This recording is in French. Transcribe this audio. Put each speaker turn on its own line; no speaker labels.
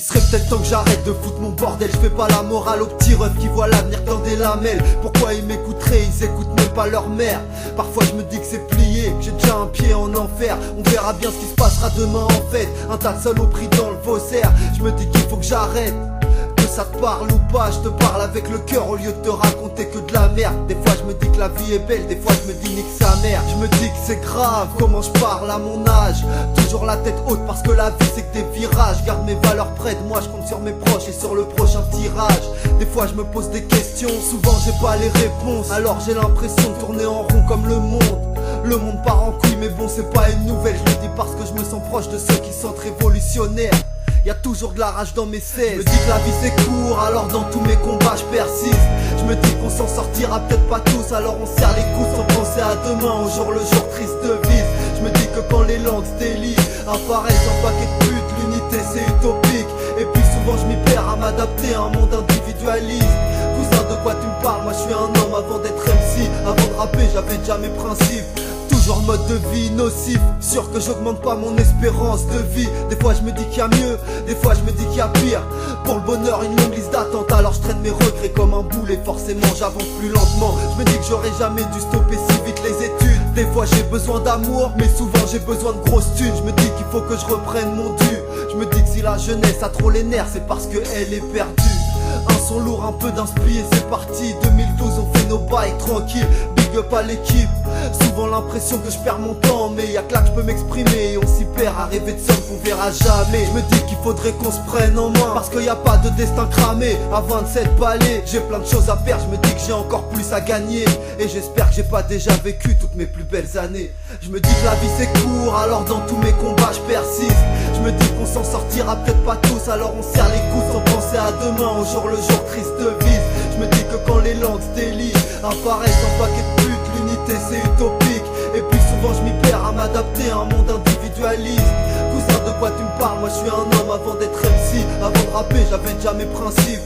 serait peut-être temps que j'arrête de foutre mon bordel. Je fais pas la morale aux petits refs qui voient l'avenir dans des lamelles. Pourquoi ils m'écouteraient, ils écoutent même pas leur mère. Parfois je me dis que c'est plié, que j'ai déjà un pied en enfer. On verra bien ce qui se passera demain en fait. Un tas de saloperies dans le faussaire. Je me dis qu'il faut que j'arrête. Que ça te parle ou pas, je te parle avec le cœur au lieu de te raconter que de la merde. Des fois je me dis que la vie est belle, des fois je me dis nique sa mère. Je me dis que c'est grave, comment je parle à mon âge. Toujours la tête haute parce que la vie c'est que des virages. Garde mes valeurs près de moi, je compte sur mes proches et sur le prochain tirage. Des fois je me pose des questions, souvent j'ai pas les réponses. Alors j'ai l'impression de tourner en rond comme le monde. Le monde part en couille mais bon c'est pas une nouvelle. Je le dis parce que je me sens proche de ceux qui sont révolutionnaires. Y'a toujours de la rage dans mes 16. Je me dis que la vie c'est court, alors dans tous mes combats je persiste. Je me dis qu'on s'en sortira peut-être pas tous, alors on serre les coudes sans penser à demain, au jour le jour triste de vie. Je me dis que quand les langues se délient, apparaissent un paquet de putes, l'unité c'est utopique. Et puis souvent je m'y perds à m'adapter à un monde individualiste. Cousin de quoi tu me parles, moi je suis un homme avant d'être MC. Avant de rapper j'avais déjà mes principes. Toujours le mode de vie nocif, sûr que j'augmente pas mon espérance de vie. Des fois je me dis qu'il y a mieux, des fois je me dis qu'il y a pire. Pour le bonheur une longue liste d'attente, alors je traîne mes regrets comme un boulet. Forcément j'avance plus lentement, je me dis que j'aurais jamais dû stopper si vite les études. Des fois j'ai besoin d'amour, mais souvent j'ai besoin de grosses thunes. Je me dis qu'il faut que je reprenne mon dû. Je me dis que si la jeunesse a trop les nerfs, c'est parce qu'elle est perdue. Un son lourd, un peu d'inspi et c'est parti. 2012 on fait nos bails tranquilles, big up à l'équipe. Souvent l'impression que je perds mon temps, mais y'a que là que je peux m'exprimer. Et on s'y perd à rêver de somme qu'on verra jamais. Je me dis qu'il faudrait qu'on se prenne en main, parce qu'il y a pas de destin cramé. À 27 balais, j'ai plein de choses à perdre. Je me dis que j'ai encore plus à gagner. Et j'espère que j'ai pas déjà vécu toutes mes plus belles années. Je me dis que la vie c'est court, alors dans tous mes combats je persiste. Je me dis qu'on s'en sortira peut-être pas tous, alors on serre les coudes sans penser à demain, au jour le jour triste de vie. Je me dis que quand les langues se délient, apparaissent un paquet de putes, l'unité c'est utopique. Et puis souvent je m'y perds à m'adapter à un monde individualiste. Cousin de quoi tu me parles, moi je suis un homme avant d'être MC. Avant de rapper j'avais déjà mes principes.